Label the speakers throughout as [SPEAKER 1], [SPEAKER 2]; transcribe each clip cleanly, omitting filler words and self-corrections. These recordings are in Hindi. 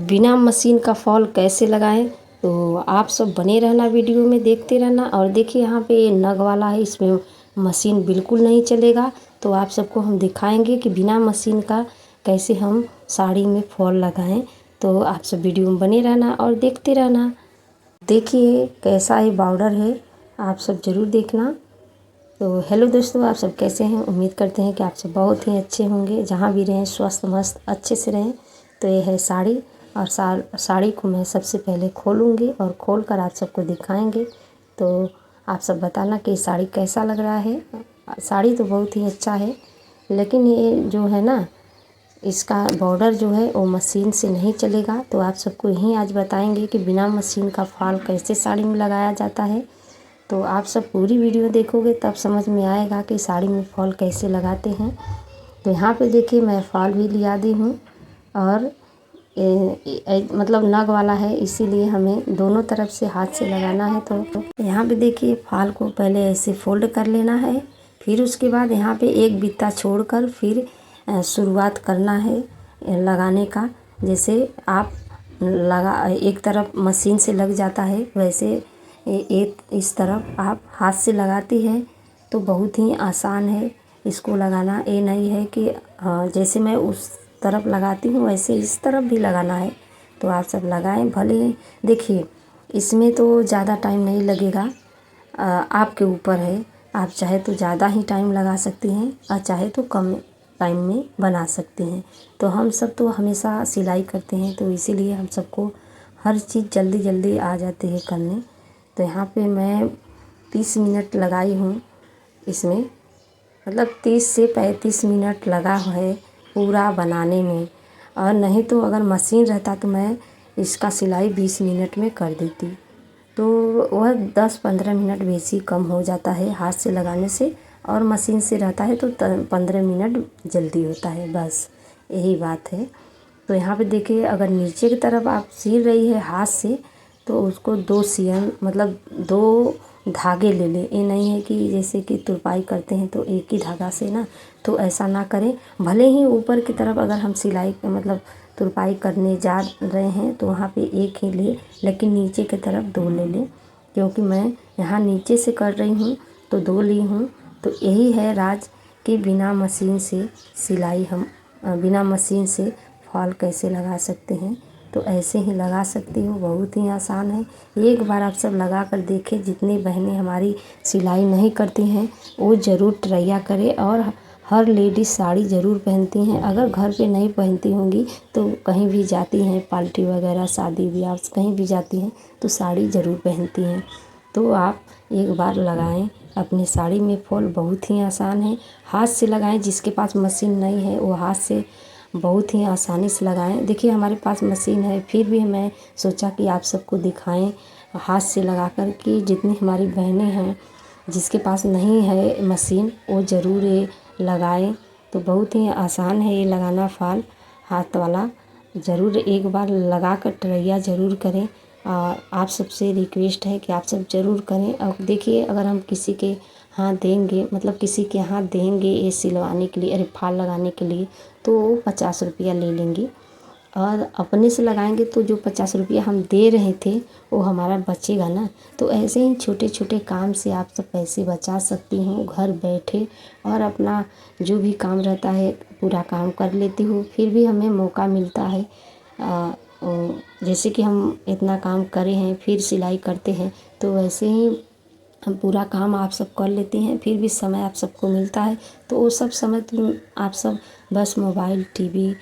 [SPEAKER 1] बिना मशीन का फॉल कैसे लगाएं। तो आप सब बने रहना, वीडियो में देखते रहना। और देखिए यहाँ पे ये नग वाला है, इसमें मशीन बिल्कुल नहीं चलेगा। तो आप सबको हम दिखाएंगे कि बिना मशीन का कैसे हम साड़ी में फॉल लगाएं। तो आप सब वीडियो में बने रहना और देखते रहना। देखिए कैसा ये बॉर्डर है, आप सब ज़रूर देखना। तो हेलो दोस्तों, आप सब कैसे हैं? उम्मीद करते हैं कि आप सब बहुत ही अच्छे होंगे, जहाँ भी रहें स्वस्थ मस्त अच्छे से रहें। तो ये है साड़ी, और साड़ी को मैं सबसे पहले खोलूँगी और खोल कर आप सबको दिखाएंगे। तो आप सब बताना कि साड़ी कैसा लग रहा है। साड़ी तो बहुत ही अच्छा है, लेकिन ये जो है ना, इसका बॉर्डर जो है वो मशीन से नहीं चलेगा। तो आप सबको यही आज बताएंगे कि बिना मशीन का फॉल कैसे साड़ी में लगाया जाता है। तो आप सब पूरी वीडियो देखोगे तब समझ में आएगा कि साड़ी में फॉल कैसे लगाते हैं। तो यहाँ पे देखिए मैं फॉल भी लिया दी हूँ, और मतलब नग वाला है, इसीलिए हमें दोनों तरफ से हाथ से लगाना है। तो यहाँ पे देखिए फॉल को पहले ऐसे फोल्ड कर लेना है, फिर उसके बाद यहाँ पे एक बित्ता छोड़कर फिर शुरुआत करना है लगाने का। जैसे आप एक तरफ मशीन से लग जाता है, वैसे एक इस तरफ आप हाथ से लगाती है। तो बहुत ही आसान है इसको लगाना। ये नहीं है कि जैसे मैं उस तरफ लगाती हूँ वैसे इस तरफ भी लगाना है। तो आप सब लगाएं भले। देखिए इसमें तो ज़्यादा टाइम नहीं लगेगा, आपके ऊपर है। आप चाहे तो ज़्यादा ही टाइम लगा सकती हैं और चाहे तो कम टाइम में बना सकते हैं। तो हम सब तो हमेशा सिलाई करते हैं, तो इसीलिए हम सबको हर चीज़ जल्दी जल्दी आ जाती है करने। तो यहाँ पे मैं 30 मिनट लगाई हूँ इसमें, मतलब 30 से 35 मिनट लगा है पूरा बनाने में। और नहीं तो अगर मशीन रहता तो मैं इसका सिलाई 20 मिनट में कर देती। तो वह 10-15 मिनट वैसे ही कम हो जाता है हाथ से लगाने से, और मशीन से रहता है तो 15 मिनट जल्दी होता है, बस यही बात है। तो यहाँ पे देखिए अगर नीचे की तरफ आप सिल रही है हाथ से, तो उसको 2 सियन मतलब 2 धागे ले लें। ये नहीं है कि जैसे कि तुरपाई करते हैं तो एक ही धागा से ना, तो ऐसा ना करें। भले ही ऊपर की तरफ अगर हम सिलाई मतलब तुरपाई करने जा रहे हैं तो वहाँ पे एक ही ले, लेकिन नीचे की तरफ 2 ले लें। क्योंकि मैं यहाँ नीचे से कर रही हूँ तो 2 ली हूँ। तो यही है राज कि बिना मशीन से सिलाई हम बिना मशीन से फॉल कैसे लगा सकते हैं। तो ऐसे ही लगा सकती हूँ, बहुत ही आसान है। एक बार आप सब लगा कर देखें। जितनी बहनें हमारी सिलाई नहीं करती हैं वो ज़रूर ट्राई करें। और हर लेडीज़ साड़ी ज़रूर पहनती हैं। अगर घर पे नहीं पहनती होंगी तो कहीं भी जाती हैं, पार्टी वगैरह शादी ब्याह कहीं भी जाती हैं तो साड़ी ज़रूर पहनती हैं। तो आप एक बार लगाएं अपनी साड़ी में फॉल, बहुत ही आसान है। हाथ से लगाएं, जिसके पास मशीन नहीं है वो हाथ से बहुत ही आसानी से लगाएं। देखिए हमारे पास मशीन है, फिर भी मैं सोचा कि आप सबको दिखाएं हाथ से लगा कर, कि जितनी हमारी बहनें हैं जिसके पास नहीं है मशीन वो ज़रूर ये लगाएं। तो बहुत ही आसान है ये लगाना फॉल हाथ वाला। ज़रूर एक बार लगा कर ट्राई ज़रूर करें। आप सबसे रिक्वेस्ट है कि आप सब ज़रूर करें। और देखिए अगर हम किसी के हाथ देंगे, मतलब किसी के हाथ देंगे ये सिलवाने के लिए, अरे फॉल लगाने के लिए, तो वो 50 रुपया ले लेंगी। और अपने से लगाएंगे तो जो 50 रुपया हम दे रहे थे वो हमारा बचेगा ना। तो ऐसे ही छोटे छोटे काम से आप सब पैसे बचा सकती हूँ घर बैठे, और अपना जो भी काम रहता है पूरा काम कर लेती हूँ। फिर भी हमें मौका मिलता है, जैसे कि हम इतना काम करे हैं फिर सिलाई करते हैं, तो वैसे ही हम पूरा काम आप सब कर लेती हैं। फिर भी समय आप सबको मिलता है, तो वो सब समय तो आप सब बस मोबाइल टीवी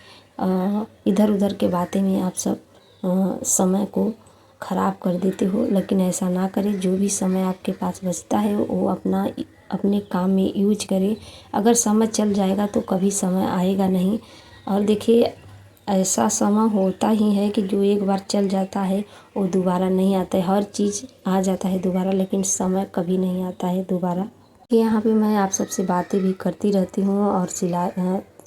[SPEAKER 1] इधर उधर के बातें में आप सब समय को ख़राब कर देते हो। लेकिन ऐसा ना करें, जो भी समय आपके पास बचता है वो अपने काम में यूज करें। अगर समय चल जाएगा तो कभी समय आएगा नहीं। और देखिए ऐसा समय होता ही है कि जो एक बार चल जाता है वो दोबारा नहीं आता है। हर चीज़ आ जाता है दोबारा, लेकिन समय कभी नहीं आता है दोबारा। यहाँ पे मैं आप सबसे बातें भी करती रहती हूँ, और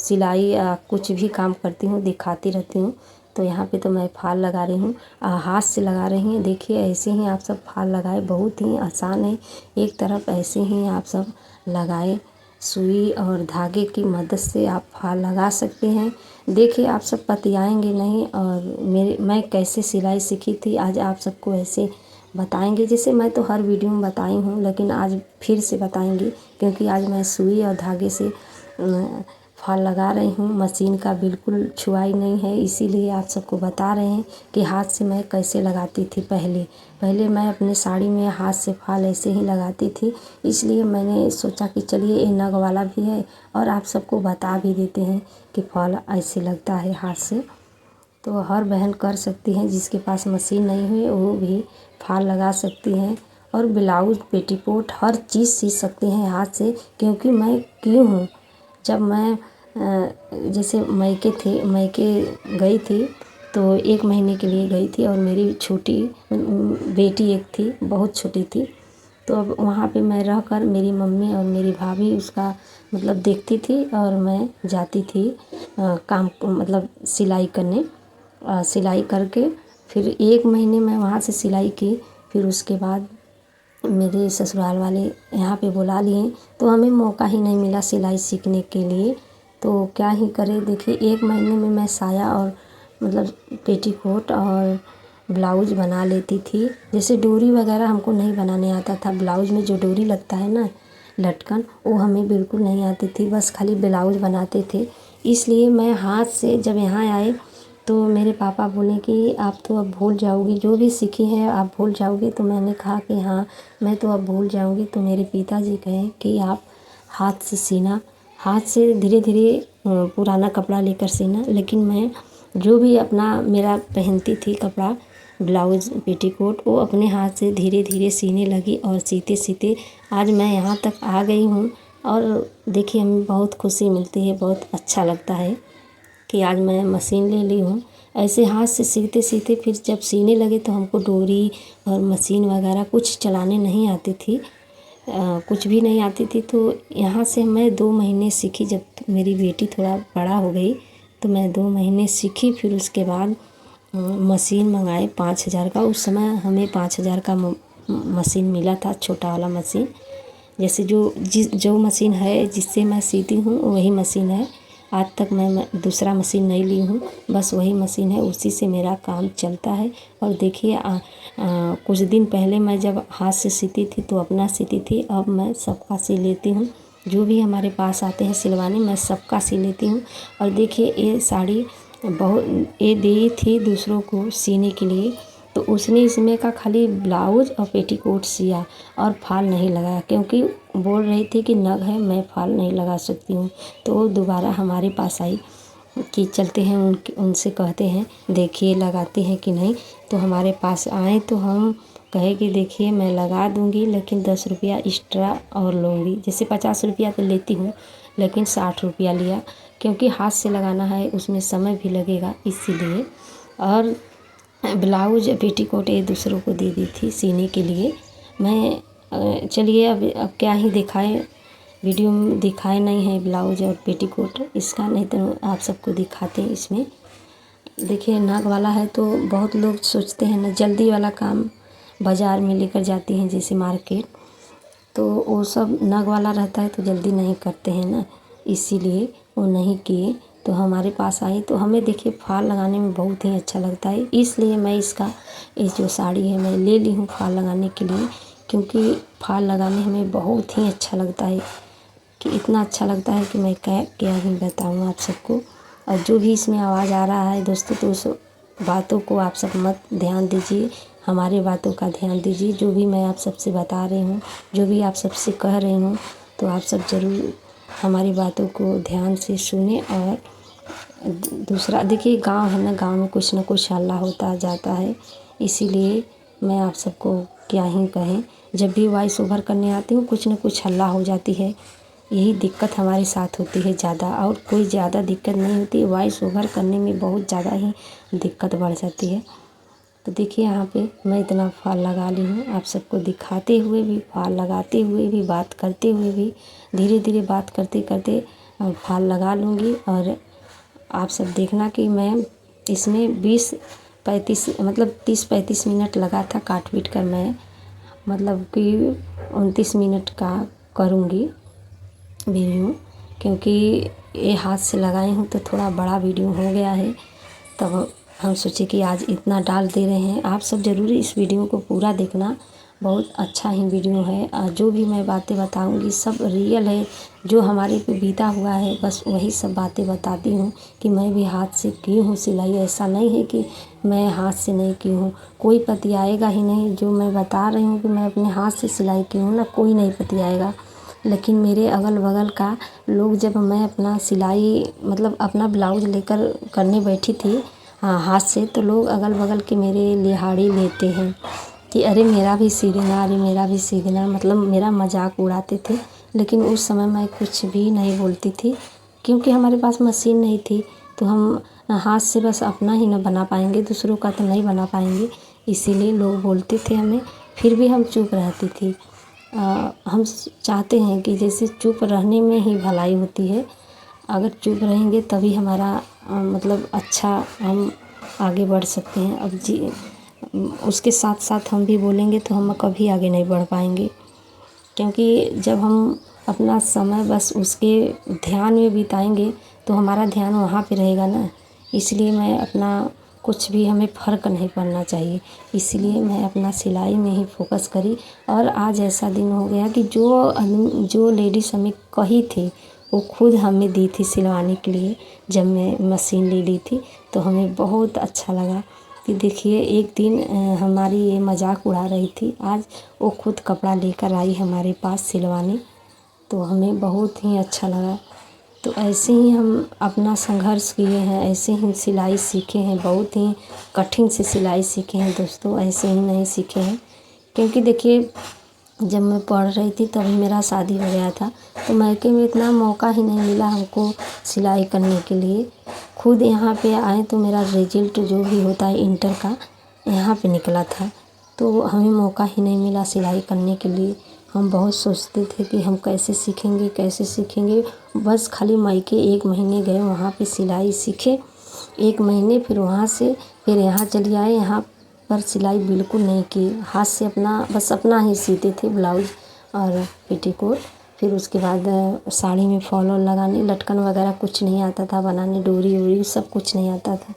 [SPEAKER 1] सिलाई कुछ भी काम करती हूँ दिखाती रहती हूँ। तो यहाँ पे तो मैं फॉल लगा रही हूँ, हाथ से लगा रही हूँ। देखिए ऐसे ही आप सब फॉल लगाए, बहुत ही आसान है। एक तरफ ऐसे ही आप सब लगाए सुई और धागे की मदद से आप फाल लगा सकते हैं। देखिए आप सब पतियाएंगे नहीं। और मैं कैसे सिलाई सीखी थी आज आप सबको ऐसे बताएंगे। जैसे मैं तो हर वीडियो में बताई हूँ, लेकिन आज फिर से बताएंगे क्योंकि आज मैं सुई और धागे से फाल लगा रही हूँ। मशीन का बिल्कुल छुआई नहीं है, इसीलिए आप सबको बता रहे हैं कि हाथ से मैं कैसे लगाती थी। पहले मैं अपने साड़ी में हाथ से फाल ऐसे ही लगाती थी, इसलिए मैंने सोचा कि चलिए ये नग वाला भी है और आप सबको बता भी देते हैं कि फाल ऐसे लगता है हाथ से। तो हर बहन कर सकती हैं, जिसके पास मशीन नहीं हुई वो भी फाल लगा सकती हैं। और ब्लाउज, पेटीकोट हर चीज़ सी सकती हैं हाथ से, क्योंकि मैं की हूँ। जब मैं जैसे मायके गई थी तो 1 महीने के लिए गई थी और मेरी छोटी बेटी एक थी, बहुत छोटी थी। तो अब वहाँ पे मैं रहकर मेरी मम्मी और मेरी भाभी उसका मतलब देखती थी और मैं जाती थी काम मतलब सिलाई करने। सिलाई करके फिर 1 महीने मैं वहाँ से सिलाई की। फिर उसके बाद मेरे ससुराल वाले यहाँ पे बुला लिए, तो हमें मौका ही नहीं मिला सिलाई सीखने के लिए। तो क्या ही करें। देखिए 1 महीने में मैं साया और मतलब पेटीकोट और ब्लाउज बना लेती थी। जैसे डोरी वगैरह हमको नहीं बनाने आता था। ब्लाउज में जो डोरी लगता है ना लटकन, वो हमें बिल्कुल नहीं आती थी, बस खाली ब्लाउज बनाते थे। इसलिए मैं हाथ से जब यहाँ आए तो मेरे पापा बोले कि आप तो अब भूल जाओगी, जो भी सीखी है आप भूल जाओगी। तो मैंने कहा कि हाँ मैं तो अब भूल जाऊँगी। तो मेरे पिताजी कहे कि आप हाथ से सीना, हाथ से धीरे धीरे पुराना कपड़ा लेकर सीना। लेकिन मैं जो भी अपना मेरा पहनती थी कपड़ा, ब्लाउज, पेटीकोट, वो अपने हाथ से धीरे धीरे सीने लगी और सीते सीते आज मैं यहाँ तक आ गई हूँ। और देखिए हमें बहुत खुशी मिलती है, बहुत अच्छा लगता है कि आज मैं मशीन ले ली हूँ। ऐसे हाथ से सीते सीते फिर जब सीने लगे तो हमको डोरी और मशीन वगैरह कुछ चलाने नहीं आती थी, कुछ भी नहीं आती थी। तो यहाँ से मैं 2 महीने सीखी। जब मेरी बेटी थोड़ा बड़ा हो गई तो मैं 2 महीने सीखी। फिर उसके बाद मशीन मंगाए 5,000 का। उस समय हमें 5,000 का मशीन मिला था, छोटा वाला मशीन। जैसे जो मशीन है जिससे मैं सीती हूँ वही मशीन है। आज तक मैं दूसरा मशीन नहीं ली हूँ, बस वही मशीन है, उसी से मेरा काम चलता है। और देखिए कुछ दिन पहले मैं जब हाथ से सीती थी तो अपना सीती थी, अब मैं सबका सी लेती हूँ। जो भी हमारे पास आते हैं सिलवाने, मैं सबका सी लेती हूँ। और देखिए ये साड़ी ये दी थी दूसरों को सीने के लिए, तो उसने इसमें का खाली ब्लाउज और पेटीकोट सिया और फाल नहीं लगाया, क्योंकि बोल रही थी कि नग है, मैं फाल नहीं लगा सकती हूँ। तो वो दोबारा हमारे पास आई कि चलते हैं उनसे कहते हैं देखिए लगाते हैं कि नहीं। तो हमारे पास आए तो हम कहे कि देखिए मैं लगा दूँगी, लेकिन 10 रुपया एक्स्ट्रा और लूँगी। जैसे 50 रुपया तो लेती हूँ, लेकिन 60 रुपया लिया, क्योंकि हाथ से लगाना है, उसमें समय भी लगेगा इसीलिए। और ब्लाउज, पेटीकोट ये दूसरों को दे दी थी सीने के लिए। मैं चलिए अब क्या ही दिखाएं, वीडियो में दिखाए नहीं है ब्लाउज और पेटीकोट इसका, नहीं तो आप सबको दिखाते हैं। इसमें देखिए नग वाला है तो बहुत लोग सोचते हैं ना जल्दी वाला काम बाज़ार में लेकर जाती हैं जैसे मार्केट, तो वो सब नग वाला रहता है तो जल्दी नहीं करते हैं ना, इसीलिए वो नहीं किए। तो हमारे पास आई तो हमें देखिए फाल लगाने में बहुत ही अच्छा लगता है, इसलिए मैं ये जो साड़ी है मैं ले ली हूँ फाल लगाने के लिए। क्योंकि फाल लगाने हमें बहुत ही अच्छा लगता है, कि इतना अच्छा लगता है कि मैं क्या ही बताऊँ आप सबको। और जो भी इसमें आवाज़ आ रहा है दोस्तों, तो उस बातों को आप सब मत ध्यान दीजिए, हमारे बातों का ध्यान दीजिए। जो भी मैं आप सबसे बता रही हूँ, जो भी आप सबसे कह रही हूँ, तो आप सब ज़रूर हमारी बातों को ध्यान से सुने। और दूसरा देखिए गांव है ना, गांव में कुछ ना कुछ हल्ला होता जाता है, इसीलिए मैं आप सबको क्या ही कहें। जब भी वॉइस ओवर करने आती हूँ कुछ ना कुछ हल्ला हो जाती है, यही दिक्कत हमारे साथ होती है ज़्यादा, और कोई ज़्यादा दिक्कत नहीं होती। वॉइस ओवर करने में बहुत ज़्यादा ही दिक्कत बढ़ जाती है। तो देखिए यहाँ पे मैं इतना फाल लगा ली हूँ, आप सबको दिखाते हुए भी, फाल लगाते हुए भी, बात करते हुए भी, धीरे धीरे बात करते करते फाल लगा लूँगी। और आप सब देखना कि मैं इसमें 20-35 मतलब 30-35 मिनट लगा था काट पीट कर, मैं मतलब कि 29 मिनट का करूँगी। वीडियो, क्योंकि ये हाथ से लगाई हूँ तो थोड़ा बड़ा वीडियो हो गया है। तब हम सोचे कि आज इतना डाल दे रहे हैं। आप सब ज़रूर इस वीडियो को पूरा देखना, बहुत अच्छा ही वीडियो है। जो भी मैं बातें बताऊंगी सब रियल है, जो हमारे पे बीता हुआ है, बस वही सब बातें बताती हूँ कि मैं भी हाथ से की हूँ सिलाई। ऐसा नहीं है कि मैं हाथ से नहीं की हूँ, कोई पतियाएगा ही नहीं। जो मैं बता रही हूँ कि मैं अपने हाथ से सिलाई की हूँ ना, कोई नहीं पतियाएगा। लेकिन मेरे अगल बगल का लोग, जब मैं अपना सिलाई मतलब अपना ब्लाउज लेकर करने बैठी थी हाथ से, तो लोग अगल बगल के मेरे लिहाड़ी लेते हैं कि अरे मेरा भी सी देना, अरे मेरा भी सी देना, मतलब मेरा मजाक उड़ाते थे। लेकिन उस समय मैं कुछ भी नहीं बोलती थी, क्योंकि हमारे पास मशीन नहीं थी। तो हम हाथ से बस अपना ही ना बना पाएंगे, दूसरों का तो नहीं बना पाएंगे। इसीलिए लोग बोलते थे हमें, फिर भी हम चुप रहती थी। हम चाहते हैं कि जैसे चुप रहने में ही भलाई होती है। अगर चुप रहेंगे तभी हमारा मतलब अच्छा हम आगे बढ़ सकते हैं। अब जी उसके साथ साथ हम भी बोलेंगे तो हम कभी आगे नहीं बढ़ पाएंगे, क्योंकि जब हम अपना समय बस उसके ध्यान में बिताएंगे तो हमारा ध्यान वहाँ पे रहेगा ना। इसलिए मैं अपना कुछ भी हमें फ़र्क नहीं पड़ना चाहिए, इसलिए मैं अपना सिलाई में ही फोकस करी। और आज ऐसा दिन हो गया कि जो लेडीज़ हमें कही थी वो खुद हमें दी थी सिलवाने के लिए। जब मैं मशीन ले ली थी तो हमें बहुत अच्छा लगा कि देखिए एक दिन हमारी ये मजाक उड़ा रही थी, आज वो खुद कपड़ा लेकर आई हमारे पास सिलवाने, तो हमें बहुत ही अच्छा लगा। तो ऐसे ही हम अपना संघर्ष किए हैं, ऐसे ही सिलाई सीखे हैं, बहुत ही कठिन से सिलाई सीखे हैं दोस्तों, ऐसे ही नहीं सीखे हैं। क्योंकि देखिए जब मैं पढ़ रही थी तभी मेरा शादी हो गया था, तो मायके में इतना मौका ही नहीं मिला हमको सिलाई करने के लिए। खुद यहाँ पे आए तो मेरा रिजल्ट जो भी होता है इंटर का यहाँ पे निकला था, तो हमें मौका ही नहीं मिला सिलाई करने के लिए। हम बहुत सोचते थे कि हम कैसे सीखेंगे कैसे सीखेंगे, बस खाली मायके 1 महीने गए, वहाँ पे सिलाई सीखे 1 महीने, फिर वहाँ से फिर यहाँ चली आए। यहाँ पर सिलाई बिल्कुल नहीं की, हाथ से अपना बस अपना ही सीते थे ब्लाउज और पेटीकोट। फिर उसके बाद साड़ी में फॉल ऑल लगाने, लटकन वगैरह कुछ नहीं आता था बनाने, डोरी वोरी सब कुछ नहीं आता था,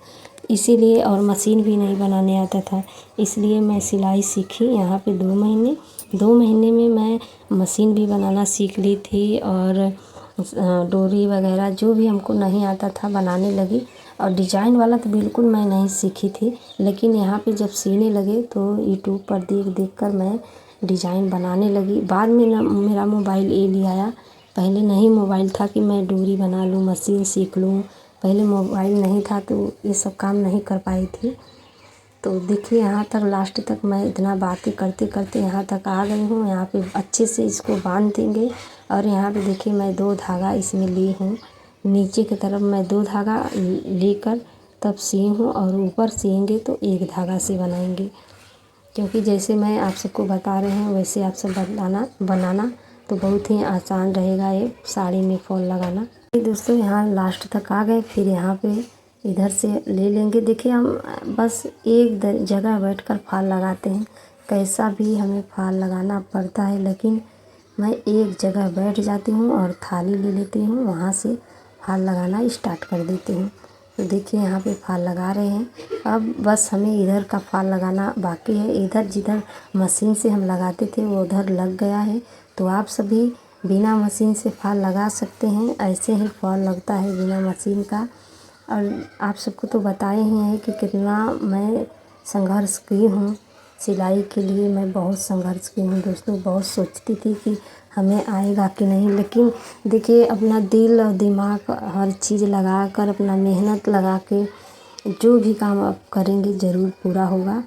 [SPEAKER 1] इसीलिए। और मशीन भी नहीं बनाने आता था, इसलिए मैं सिलाई सीखी यहाँ पे 2 महीने। 2 महीने में मैं मशीन भी बनाना सीख ली थी, और डोरी वगैरह जो भी हमको नहीं आता था बनाने लगी। और डिजाइन वाला तो बिल्कुल मैं नहीं सीखी थी, लेकिन यहाँ पे जब सीने लगे तो यूट्यूब पर देख देख कर मैं डिजाइन बनाने लगी। बाद में ना मेरा मोबाइल ये ले आया, पहले नहीं मोबाइल था कि मैं डोरी बना लूँ, मशीन सीख लूँ। पहले मोबाइल नहीं था तो ये सब काम नहीं कर पाई थी। तो देखिए यहाँ तक लास्ट तक मैं इतना बातें करते करते यहाँ तक आ गई हूँ। यहाँ पे अच्छे से इसको बांध देंगे, और यहाँ पे देखिए मैं 2 धागा इसमें ली हूँ, नीचे की तरफ मैं 2 धागा लेकर तब सी हूँ, और ऊपर सिएंगे तो 1 धागा से बनाएंगे। क्योंकि जैसे मैं आप सबको बता रहे हैं वैसे आप सब बनाना तो बहुत ही आसान रहेगा ये साड़ी में फॉल लगाना। दोस्तों यहाँ लास्ट तक आ गए, फिर यहाँ पे इधर से ले लेंगे। देखिए हम बस एक जगह बैठकर फाल लगाते हैं, कैसा भी हमें फाल लगाना पड़ता है, लेकिन मैं एक जगह बैठ जाती हूँ और थाली ले लेती हूँ, वहाँ से फाल लगाना स्टार्ट कर देती हूँ। तो देखिए यहाँ पे फाल लगा रहे हैं। अब बस हमें इधर का फाल लगाना बाकी है, इधर जिधर मशीन से हम लगाते थे वो उधर लग गया है। तो आप सभी बिना मशीन से फाल लगा सकते हैं, ऐसे ही फाल लगता है बिना मशीन का। और आप सबको तो बताए ही हैं कि कितना मैं संघर्ष की हूँ सिलाई के लिए। मैं बहुत संघर्ष की हूँ दोस्तों, बहुत सोचती थी कि हमें आएगा कि नहीं, लेकिन देखिए अपना दिल और दिमाग हर चीज़ लगा कर, अपना मेहनत लगा के जो भी काम आप करेंगे ज़रूर पूरा होगा।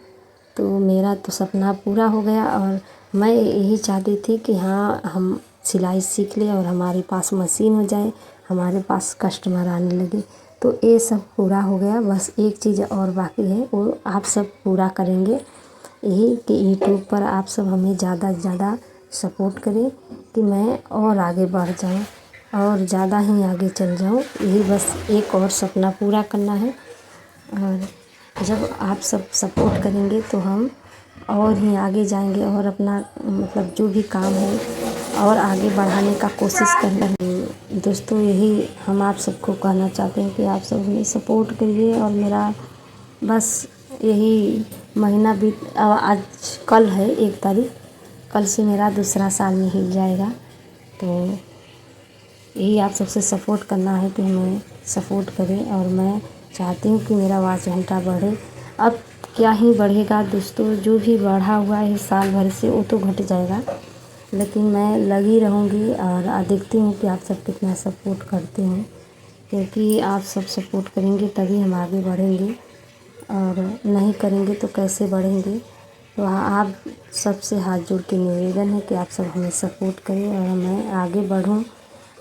[SPEAKER 1] तो मेरा तो सपना पूरा हो गया, और मैं यही चाहती थी कि हाँ हम सिलाई सीख लें और हमारे पास मशीन हो जाए, हमारे पास कस्टमर आने लगे। तो ये सब पूरा हो गया, बस एक चीज़ और बाकी है, वो आप सब पूरा करेंगे। यही कि यूट्यूब पर आप सब हमें ज़्यादा से ज़्यादा सपोर्ट करें कि मैं और आगे बढ़ जाऊँ और ज़्यादा ही आगे चल जाऊँ। यही बस एक और सपना पूरा करना है, और जब आप सब सपोर्ट करेंगे तो हम और ही आगे जाएंगे, और अपना मतलब जो भी काम है और आगे बढ़ाने का कोशिश करेंगे। दोस्तों यही हम आप सबको कहना चाहते हैं कि आप सब हमें सपोर्ट करिए। और मेरा बस यही महीना बीत आज कल है 1 तारीख, कल से मेरा दूसरा साल में हिल जाएगा। तो यही आप सबसे सपोर्ट करना है कि हमें सपोर्ट करें। और मैं चाहती हूँ कि मेरा वॉच घंटा बढ़े। अब क्या ही बढ़ेगा दोस्तों, जो भी बढ़ा हुआ है साल भर से वो तो घट जाएगा, लेकिन मैं लगी रहूँगी और देखती हूँ कि आप सब कितना सपोर्ट करते हैं, क्योंकि आप सब सपोर्ट करेंगे तभी हम आगे बढ़ेंगे, और नहीं करेंगे तो कैसे बढ़ेंगे। तो आप सबसे हाथ जोड़ के निवेदन है कि आप सब हमें सपोर्ट करें और मैं आगे बढ़ूँ।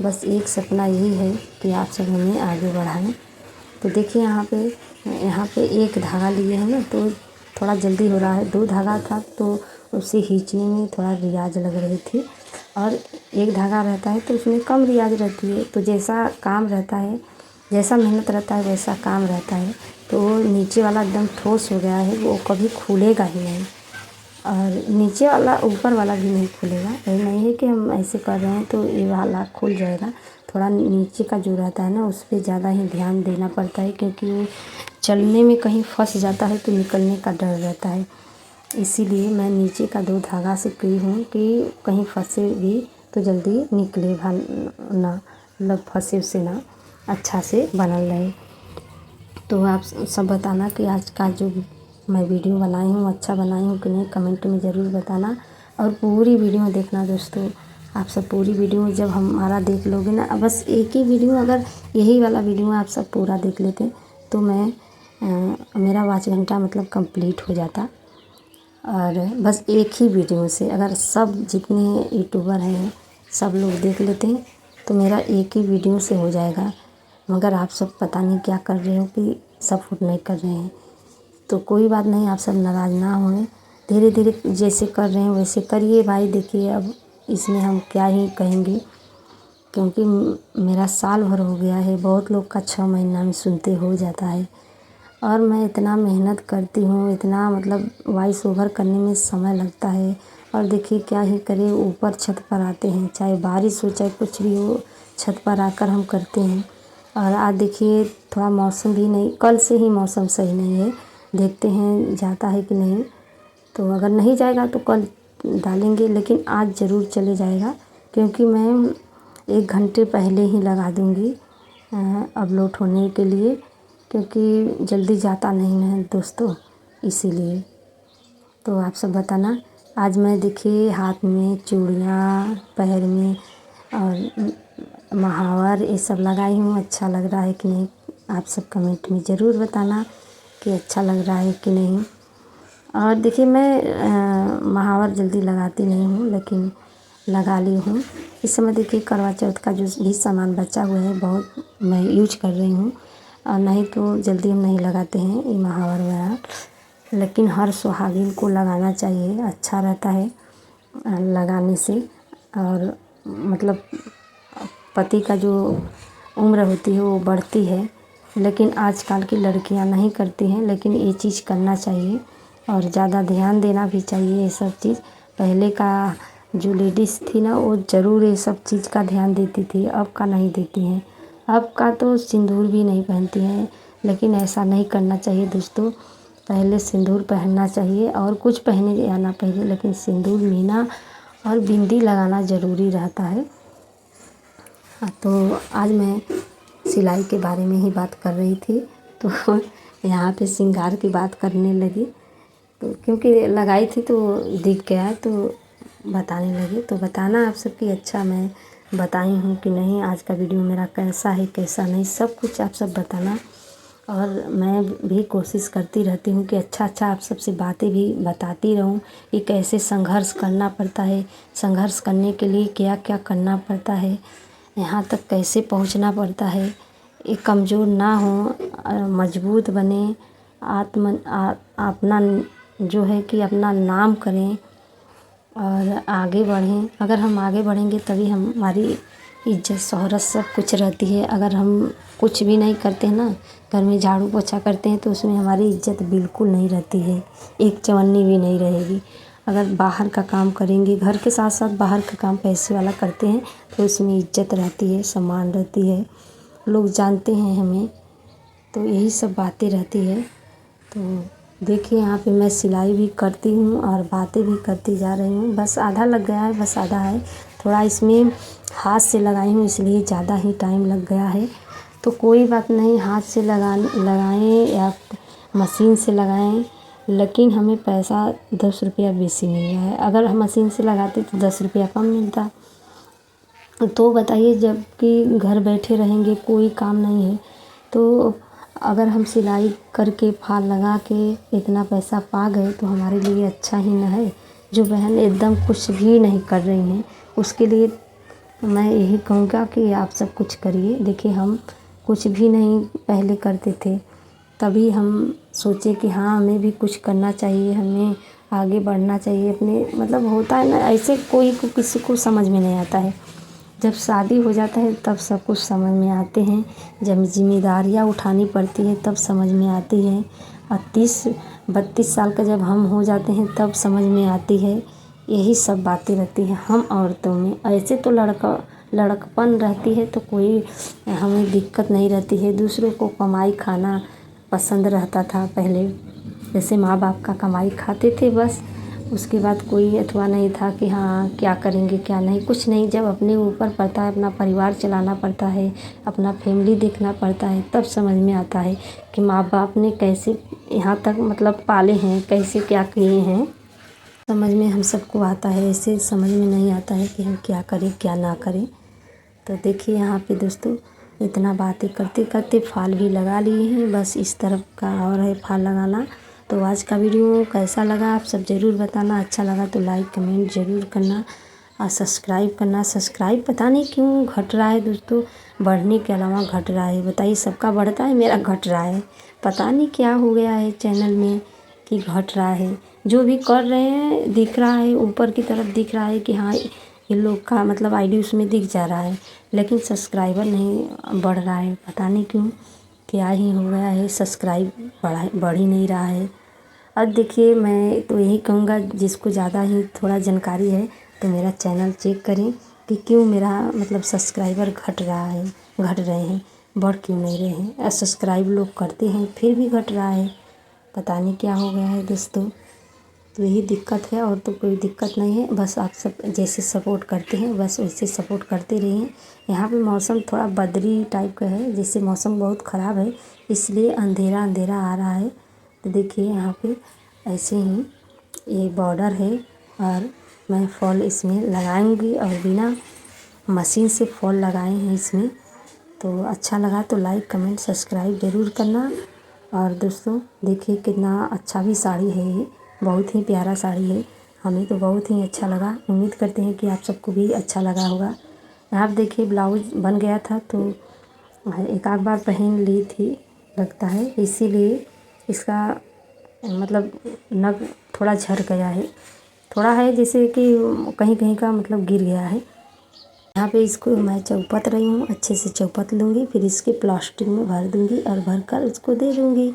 [SPEAKER 1] बस एक सपना यही है कि आप सब हमें आगे बढ़ाएं। तो देखिए यहाँ पे एक धागा लिए हैं ना, तो थोड़ा जल्दी हो रहा है। 2 धागा था तो उसे खींचने में थोड़ा रियाज लग रही थी, और एक धागा रहता है तो उसमें कम रियाज रहती है। तो जैसा काम रहता है, जैसा मेहनत रहता है वैसा काम रहता है। तो वो नीचे वाला एकदम ठोस हो गया है, वो कभी खुलेगा ही नहीं, और नीचे वाला ऊपर वाला भी नहीं खुलेगा। ये नहीं है कि हम ऐसे कर रहे हैं तो ये वाला खुल जाएगा। थोड़ा नीचे का जो रहता है ना, उस पर ज़्यादा ही ध्यान देना पड़ता है, क्योंकि वो चलने में कहीं फंस जाता है तो निकलने का डर रहता है। इसीलिए मैं नीचे का 2 धागा से की हूँ कि कहीं फंसे भी तो जल्दी निकले ना, मतलब फंसे उसे ना, अच्छा से बनल रहे। तो आप सब बताना कि आज का जो मैं वीडियो बनाई हूँ अच्छा बनाई हूँ कि नहीं, कमेंट में ज़रूर बताना। और पूरी वीडियो देखना दोस्तों, आप सब पूरी वीडियो जब हमारा देख लोगे ना, बस एक ही वीडियो, अगर यही वाला वीडियो आप सब पूरा देख लेते तो मेरा वॉच घंटा मतलब कंप्लीट हो जाता। और बस एक ही वीडियो से अगर सब जितने यूट्यूबर हैं सब लोग देख लेते हैं तो मेरा एक ही वीडियो से हो जाएगा। मगर आप सब पता नहीं क्या कर रहे हो कि सपोर्ट नहीं कर रहे हैं। तो कोई बात नहीं, आप सब नाराज़ ना होए, धीरे धीरे जैसे कर रहे हैं वैसे करिए भाई। देखिए अब इसमें हम क्या ही कहेंगे, क्योंकि मेरा साल भर हो गया है। बहुत लोग का 6 महीना में सुनते हो जाता है, और मैं इतना मेहनत करती हूँ, इतना मतलब वॉइस ओवर करने में समय लगता है। और देखिए क्या ही करें, ऊपर छत पर आते हैं, चाहे बारिश हो चाहे कुछ भी हो, छत पर आकर हम करते हैं। और आज देखिए थोड़ा मौसम भी नहीं, कल से ही मौसम सही नहीं है, देखते हैं जाता है कि नहीं। तो अगर नहीं जाएगा तो कल डालेंगे, लेकिन आज ज़रूर चले जाएगा, क्योंकि मैं 1 घंटे पहले ही लगा दूँगी अपलोड होने के लिए, क्योंकि जल्दी जाता नहीं है दोस्तों, इसीलिए। तो आप सब बताना। आज मैं देखिए हाथ में चूड़ियाँ, पैर में और महावर ये सब लगाई हूँ। अच्छा लग रहा है कि नहीं, आप सब कमेंट में ज़रूर बताना कि अच्छा लग रहा है कि नहीं। और देखिए मैं महावर जल्दी लगाती नहीं हूँ, लेकिन लगा ली हूँ। इस समय देखिए करवा चौथ का जो भी सामान बचा हुआ है बहुत मैं यूज कर रही हूँ, और नहीं तो जल्दी हम नहीं लगाते हैं ये महावर वगैरह। लेकिन हर सुहागिन को लगाना चाहिए, अच्छा रहता है लगाने से। और मतलब पति का जो उम्र होती है वो बढ़ती है, लेकिन आजकल की लड़कियां नहीं करती हैं, लेकिन ये चीज़ करना चाहिए और ज़्यादा ध्यान देना भी चाहिए ये सब चीज़। पहले का जो लेडीज़ थी ना, वो ज़रूर ये सब चीज़ का ध्यान देती थी, अब का नहीं देती हैं। अब का तो सिंदूर भी नहीं पहनती हैं, लेकिन ऐसा नहीं करना चाहिए दोस्तों। पहले सिंदूर पहनना चाहिए, और कुछ पहने या ना पहने, लेकिन सिंदूर, मीना और बिंदी लगाना ज़रूरी रहता है। तो आज मैं सिलाई के बारे में ही बात कर रही थी, तो यहाँ पे श्रृंगार की बात करने लगी, तो क्योंकि लगाई थी तो दिख गया तो बताने लगी। तो बताना आप सबकी अच्छा मैं बताई हूँ कि नहीं, आज का वीडियो मेरा कैसा है कैसा नहीं, सब कुछ आप सब बताना। और मैं भी कोशिश करती रहती हूँ कि अच्छा आप सबसे बातें भी बताती रहूँ कि कैसे संघर्ष करना पड़ता है, संघर्ष करने के लिए क्या क्या करना पड़ता है, यहाँ तक कैसे पहुँचना पड़ता है। ये कमज़ोर ना हो, मजबूत बने, अपना जो है कि अपना नाम करें और आगे बढ़ें। अगर हम आगे बढ़ेंगे तभी हमारी इज्जत शोहरत सब कुछ रहती है। अगर हम कुछ भी नहीं करते हैं ना, घर में झाड़ू पोछा करते हैं, तो उसमें हमारी इज्जत बिल्कुल नहीं रहती है, एक चवन्नी भी नहीं रहेगी। अगर बाहर का काम करेंगे, घर के साथ साथ बाहर का काम पैसे वाला करते हैं तो उसमें इज्जत रहती है, सम्मान रहती है, लोग जानते हैं हमें, तो यही सब बातें रहती है। तो देखिए यहाँ पे मैं सिलाई भी करती हूँ और बातें भी करती जा रही हूँ। बस आधा लग गया है, बस आधा है। थोड़ा इसमें हाथ से लगाई हूँ इसलिए ज़्यादा ही टाइम लग गया है। तो कोई बात नहीं, हाथ से लगाएं या मशीन से लगाएं, लेकिन हमें पैसा 10 रुपया बेसी मिल रहा है। अगर हम मशीन से लगाते तो 10 रुपया कम मिलता। तो बताइए, जबकि घर बैठे रहेंगे, कोई काम नहीं है, तो अगर हम सिलाई करके फाल लगा के इतना पैसा पा गए तो हमारे लिए अच्छा ही न है। जो बहन एकदम कुछ भी नहीं कर रही हैं, उसके लिए मैं यही कहूँगा कि आप सब कुछ करिए। देखिए, हम कुछ भी नहीं पहले करते थे, तभी हम सोचे कि हाँ, हमें भी कुछ करना चाहिए, हमें आगे बढ़ना चाहिए अपने, मतलब होता है ना, ऐसे कोई को किसी को समझ में नहीं आता है। जब शादी हो जाता है तब सब कुछ समझ में आते हैं, जब जिम्मेदारियाँ उठानी पड़ती है तब समझ में आती है, और 30-32 साल का जब हम हो जाते हैं तब समझ में आती है। यही सब बातें रहती हैं हम औरतों में। ऐसे तो लड़कपन रहती है तो कोई हमें दिक्कत नहीं रहती है। दूसरों को कमाई खाना पसंद रहता था पहले, जैसे माँ बाप का कमाई खाते थे बस। उसके बाद कोई अथवा नहीं था कि हाँ क्या करेंगे क्या नहीं, कुछ नहीं। जब अपने ऊपर पड़ता है, अपना परिवार चलाना पड़ता है, अपना फैमिली देखना पड़ता है, तब समझ में आता है कि माँ बाप ने कैसे यहाँ तक मतलब पाले हैं, कैसे क्या किए हैं, समझ में हम सबको आता है। ऐसे समझ में नहीं आता है कि हम क्या करें क्या ना करें। तो देखिए यहाँ पे दोस्तों, इतना बातें करते करते फाल भी लगा लिए हैं, बस इस तरफ का और है फाल लगाना। तो आज का वीडियो कैसा लगा आप सब ज़रूर बताना। अच्छा लगा तो लाइक कमेंट ज़रूर करना और सब्सक्राइब करना। सब्सक्राइब पता नहीं क्यों घट रहा है दोस्तों, बढ़ने के अलावा घट रहा है। बताइए, सबका बढ़ता है, मेरा घट रहा है। पता नहीं क्या हो गया है चैनल में कि घट रहा है। जो भी कर रहे हैं दिख रहा है, ऊपर की तरफ दिख रहा है कि हाँ इन लोग का मतलब आईडी उसमें दिख जा रहा है, लेकिन सब्सक्राइबर नहीं बढ़ रहा है। पता नहीं क्यों, क्या ही हो गया है, सब्सक्राइब बढ़ ही नहीं रहा है। अब देखिए, मैं तो यही कहूँगा, जिसको ज़्यादा ही थोड़ा जानकारी है तो मेरा चैनल चेक करें कि क्यों मेरा मतलब सब्सक्राइबर घट रहे हैं, बढ़ क्यों नहीं रहे हैं। सब्सक्राइब लोग करते हैं फिर भी घट रहा है, पता नहीं क्या हो गया है दोस्तों। तो यही दिक्कत है, और तो कोई दिक्कत नहीं है। बस आप सब जैसे सपोर्ट करते हैं बस वैसे सपोर्ट करते रहिए। यहाँ पे मौसम थोड़ा बदली टाइप का है, जैसे मौसम बहुत ख़राब है इसलिए अंधेरा अंधेरा आ रहा है। तो देखिए यहाँ पे ऐसे ही ये बॉर्डर है, और मैं फॉल इसमें लगाऊंगी और बिना मशीन से फॉल लगाए हैं इसमें। तो अच्छा लगा तो लाइक कमेंट सब्सक्राइब ज़रूर करना। और दोस्तों देखिए, कितना अच्छा भी साड़ी है, ये बहुत ही प्यारा साड़ी है, हमें तो बहुत ही अच्छा लगा। उम्मीद करते हैं कि आप सबको भी अच्छा लगा होगा। आप देखिए, ब्लाउज बन गया था तो एक आध बार पहन ली थी लगता है, इसीलिए इसका मतलब नग थोड़ा झड़ गया है, थोड़ा है जैसे कि कहीं कहीं का मतलब गिर गया है। यहाँ पे इसको मैं चौपत रही हूँ, अच्छे से चौपत लूँगी, फिर इसके प्लास्टिक में भर दूँगी और भर कर इसको दे दूँगी।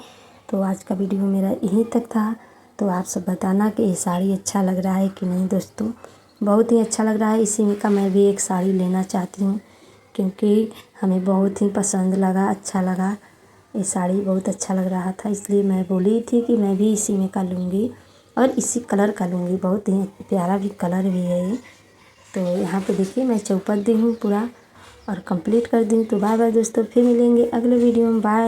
[SPEAKER 1] तो आज का वीडियो मेरा यहीं तक था। तो आप सब बताना कि ये साड़ी अच्छा लग रहा है कि नहीं दोस्तों। बहुत ही अच्छा लग रहा है, इसी में का मैं भी एक साड़ी लेना चाहती हूँ, क्योंकि हमें बहुत ही पसंद लगा, अच्छा लगा। ये साड़ी बहुत अच्छा लग रहा था, इसलिए मैं बोली थी कि मैं भी इसी में का लूँगी और इसी कलर का लूँगी। बहुत ही प्यारा भी कलर भी है ये। तो यहाँ पे देखिए, मैं चौपट दी हूँ पूरा और कंप्लीट कर दी हूँ। तो बाय बाय दोस्तों, फिर मिलेंगे अगले वीडियो में। बाय।